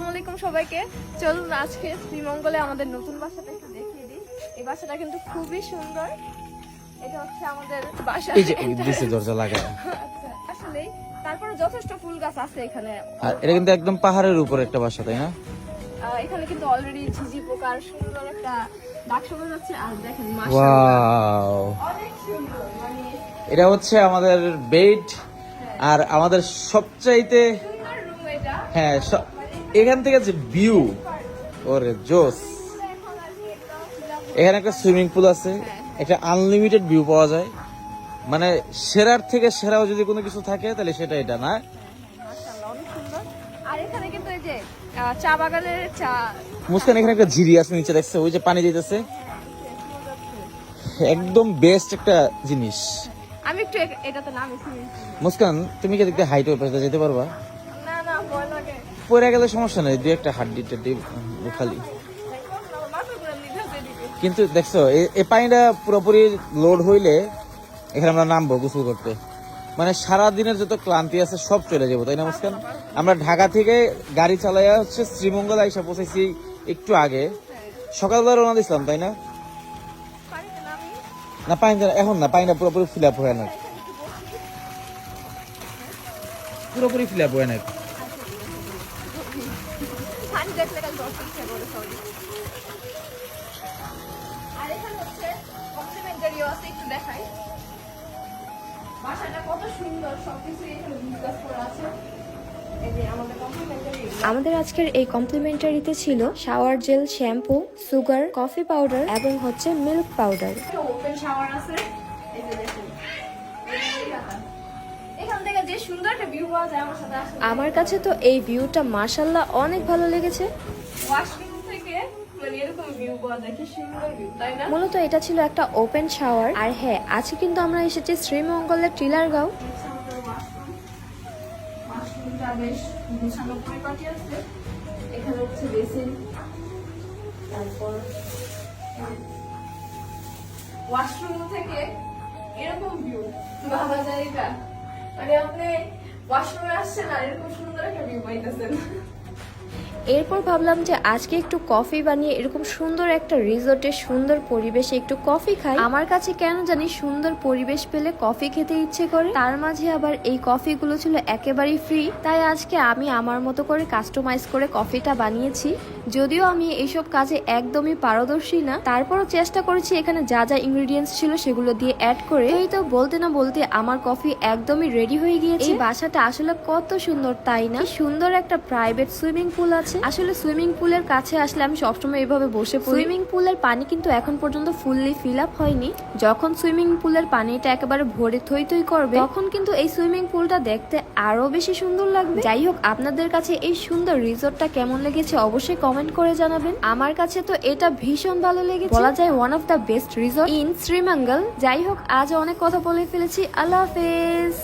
আসসালামু আলাইকুম সবাইকে। চলুন আজকে শ্রীমঙ্গলে আমাদের নতুন বাসাটা একটু দেখিয়ে দিই। এই বাসাটা কিন্তু খুবই সুন্দর। এটা হচ্ছে আমাদের বাসা। এই যে দিছে দরজা লাগায়। আচ্ছা, আসলে তারপরে যথেষ্ট ফুল গাছ আছে এখানে। আর এটা কিন্তু একদম পাহাড়ের উপর একটা বাসা, তাই না? এখানে কিন্তু অলরেডি ঝিঝি পোকার সুন্দর একটা ডাক শোনা যাচ্ছে। আর দেখেন মাশাআল্লাহ ওয়াও, অনেক সুন্দর। মানে এটা হচ্ছে আমাদের বেড। আর আমাদের সবচাইতে সুন্দর রুম এটা। হ্যাঁ, এখান থেকে যে ভিউ, ওরে জোস। এখন আর কি একদম fill up এখানে একটা সুইমিং পুল আছে, একটা আনলিমিটেড ভিউ পাওয়া যায়। মানে সেরার থেকে সেরাও যদি কোনো কিছু থাকে তাহলে সেটা এটা না। মাশাআল্লাহ অনেক সুন্দর। আর এখানে কিন্তু এই যে চা বাগানের চা মুস্কান, এখানে একটা ঝিরি আছে নিচে, দেখছে ওই যে পানি দিতেছে, একদম বেস্ট একটা জিনিস। আমি একটু এটাতে নামেছি। মুস্কান, তুমি কি দেখতে হাইট ওপরে যেতে পারবা? না না ভয় লাগে। পরে গেলে সমস্যা নেই, দুই একটা হাড্ডি টাড্ডি খালি। কিন্তু দেখছো এই পানিটা পুরোপুরি লোড হইলে এখানে আমরা নামবো গোসল করতে, মানে সারা দিনের যত ক্লান্তি আছে সব চলে যাবো, তাই না মুস্কান? আমরা ঢাকা থেকে গাড়ি চালাইয়া হচ্ছে শ্রীমঙ্গল আইসা পৌঁছেছি একটু আগে, সকালবেলা রওনা দিছিলাম, তাই না? না পানিটা এখন না, পানিটা পুরোপুরি ফিল আপ হয় না, পুরোপুরি ফিল আপ হয় না। আর এখানে হচ্ছে কমপ্লিমেন্টারিও আছে, একটু দেখাই। বাসাটা কত সুন্দর, সবকিছু এখানে ডিসকাস করা আছে। এই যে আমাদের কমপ্লিমেন্টারি। আমাদের আজকের এই কমপ্লিমেন্টারিতে ছিল shower gel, shampoo, sugar, coffee powder এবং হচ্ছে মিল্ক পাউডার। ওপেন শাওয়ার আছে। এই যে দেখুন, এখান থেকে যে সুন্দর একটা ভিউ পাওয়া যায় আমার সাথে আসলে। আমার কাছে তো এই ভিউটা মাশাআল্লাহ অনেক ভালো লেগেছে। ওয়াশরুম থেকে মানে এরকম ভিউ পাওয়া যায়, কি সুন্দর ভিউ, তাই না? মূলত এটা ছিল একটা ওপেন শাওয়ার। আর হ্যাঁ, আজকে কিন্তু আমরা এসেছি শ্রীমঙ্গলের টিলারগাঁও। ওয়াশরুমটা বেশ গোছানো পরিপাটি আছে। এখানে হচ্ছে বেসিন, তারপর ওয়াশরুম থেকে এরকম ভিউ ভাবা যায় এটা। মানে আপনি ওয়াশরুমে আসছেন আর এরকম সুন্দর একটা ভিউ পাইতেছেন। এরপর ভাবলাম যে আজকে একটু কফি বানিয়ে এরকম সুন্দর একটা রিসোর্টে সুন্দর পরিবেশে একটু কফি খাই। আমার কাছে কেন জানি সুন্দর পরিবেশ পেলে কফি খেতে ইচ্ছে করে, তার মাঝে আবার এই কফিগুলো ছিল একেবারেই ফ্রি। তাই আজকে আমি আমার মতো করে কাস্টমাইজ করে কফিটা বানিয়েছি। যদিও আমি এইসব কাজে একদমই পারদর্শী না, তারপরও চেষ্টা করেছি এখানে যা যা ইনগ্রেডিয়েন্টস ছিল সেগুলো দিয়ে অ্যাড করে। এই তো বলতে না বলতে আমার কফি একদমই রেডি হয়ে গিয়েছে। এই বাসাটা আসলে কত সুন্দর, তাই না? সুন্দর একটা প্রাইভেট সুইমিং পুল আছে। আসলে সুইমিং পুলের কাছে আসলে আমি সবসময় এইভাবে বসে পড়ি। সুইমিং পুলের পানি কিন্তু এখন পর্যন্ত ফুললি ফিল আপ হয়নি। যখন সুইমিং পুলের পানিটা একেবারে ভরে থই থই করবে, তখন কিন্তু এই সুইমিং পুলটা দেখতে আরো বেশি সুন্দর লাগবে। যাই হোক, আপনাদের কাছে এই সুন্দর রিসোর্টটা কেমন লেগেছে অবশ্যই কমেন্ট করে জানাবেন। আমার কাছে তো এটা ভীষণ ভালো লেগেছে, বলা যায় one of the best resort in Sreemangal. যাই হোক, আজ অনেক কথা বলে ফেলেছি। আল্লাহ হাফেজ।